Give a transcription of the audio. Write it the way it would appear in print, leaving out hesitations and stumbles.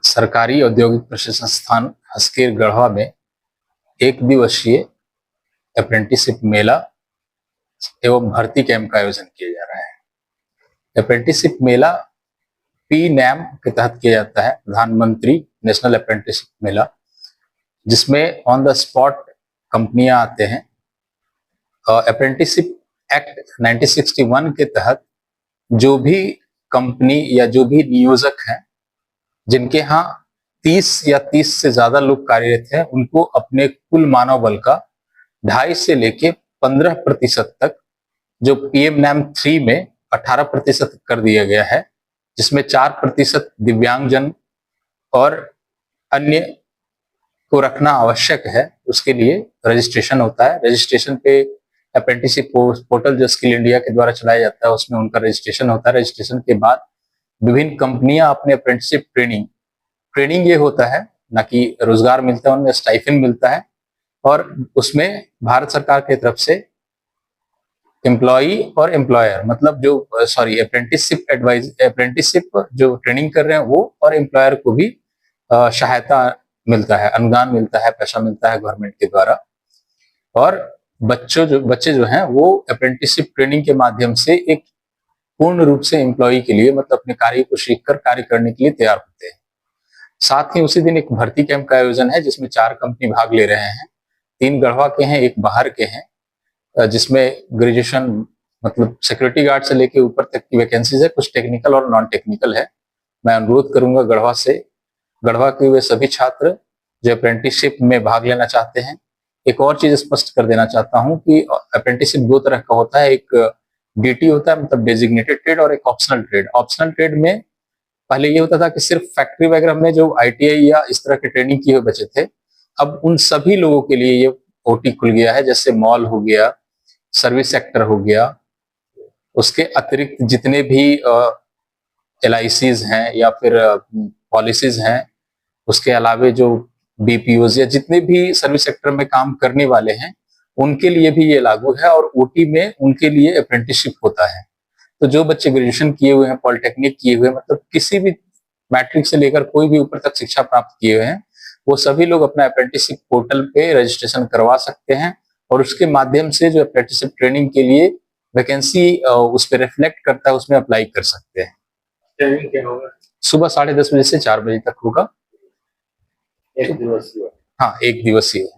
सरकारी औद्योगिक प्रशिक्षण संस्थान हस्केर गढ़वा में एक दिवसीय अप्रेंटिसशिप मेला एवं भर्ती कैंप का आयोजन किया जा रहा है। अप्रेंटिसशिप मेला PNAM के तहत किया जाता है, प्रधानमंत्री नेशनल अप्रेंटिसशिप मेला, जिसमें ऑन द स्पॉट कंपनियां आते हैं। अप्रेंटिसशिप एक्ट 1961 के तहत जो भी कंपनी या जो भी नियोजक हैं जिनके यहाँ 30 या 30 से ज्यादा लोग कार्यरत हैं, उनको अपने कुल मानव बल का 2.5 से लेके 15% तक, जो PMNAM 3 में 18% कर दिया गया है, जिसमें 4% दिव्यांगजन और अन्य को रखना आवश्यक है। उसके लिए रजिस्ट्रेशन होता है। रजिस्ट्रेशन पे अप्रेंटिसशिप पोर्टल जो स्किल इंडिया के द्वारा चलाया जाता है, उसमें उनका रजिस्ट्रेशन होता है। रजिस्ट्रेशन के बाद विभिन्न कंपनियां अपने अप्रेंटिसशिप ट्रेनिंग ये होता है, ना कि रोजगार मिलता है, उनमें स्टाइफेंड मिलता है, और उसमें भारत सरकार की तरफ से एम्प्लॉई और एम्प्लॉयर, मतलब जो अप्रेंटिसशिप जो ट्रेनिंग कर रहे हैं वो और एम्प्लॉयर को भी सहायता मिलता है, अनुदान मिलता है, पैसा मिलता है गवर्नमेंट के द्वारा। और बच्चे जो हैं वो अप्रेंटिसशिप ट्रेनिंग के माध्यम से एक पूर्ण रूप से एम्प्लॉय के लिए, मतलब अपने कार्य को सीखकर कार्य करने के लिए तैयार होते हैं। साथ ही उसी दिन एक भर्ती कैंप का आयोजन है, जिसमें 4 कंपनी भाग ले रहे हैं। 3 गढ़वा के हैं, 1 बाहर के हैं, जिसमें ग्रेजुएशन मतलब सिक्योरिटी गार्ड से लेके ऊपर तक की वैकेंसीज है। कुछ टेक्निकल और नॉन टेक्निकल है। मैं अनुरोध करूंगा गढ़वा के वे सभी छात्र जो अप्रेंटिसशिप में भाग लेना चाहते हैं। एक और चीज स्पष्ट कर देना चाहता हूं कि अप्रेंटिसशिप 2 तरह का होता है। एक DT होता है, मतलब डेजिग्नेटेड ट्रेड, और एक ऑप्शनल ट्रेड। ऑप्शनल ट्रेड में पहले ये होता था कि सिर्फ फैक्ट्री वगैरह में जो ITI या इस तरह के ट्रेनिंग किए हुए बचे थे, अब उन सभी लोगों के लिए ये OT खुल गया है। जैसे मॉल हो गया, सर्विस सेक्टर हो गया, उसके अतिरिक्त जितने भी LICs हैं या फिर पॉलिसीज हैं, उसके अलावे जो BPOs या जितने भी सर्विस सेक्टर में काम करने वाले हैं, उनके लिए भी ये लागू है। और OT में उनके लिए अप्रेंटिसशिप होता है। तो जो बच्चे ग्रेजुएशन किए हुए हैं, पॉलिटेक्निक किए हुए हैं, मतलब किसी भी मैट्रिक से लेकर कोई भी ऊपर तक शिक्षा प्राप्त किए हुए हैं, वो सभी लोग अपना अप्रेंटिसशिप पोर्टल पे रजिस्ट्रेशन करवा सकते हैं। और उसके माध्यम से जो अप्रेंटिसशिप ट्रेनिंग के लिए वैकेंसी उस पर रिफ्लेक्ट करता है, उसमें अप्लाई कर सकते हैं। ट्रेनिंग क्या होगा? सुबह 10:30 बजे से 4 बजे तक होगा। एक दिवसीय? हाँ, 1 दिवसीय।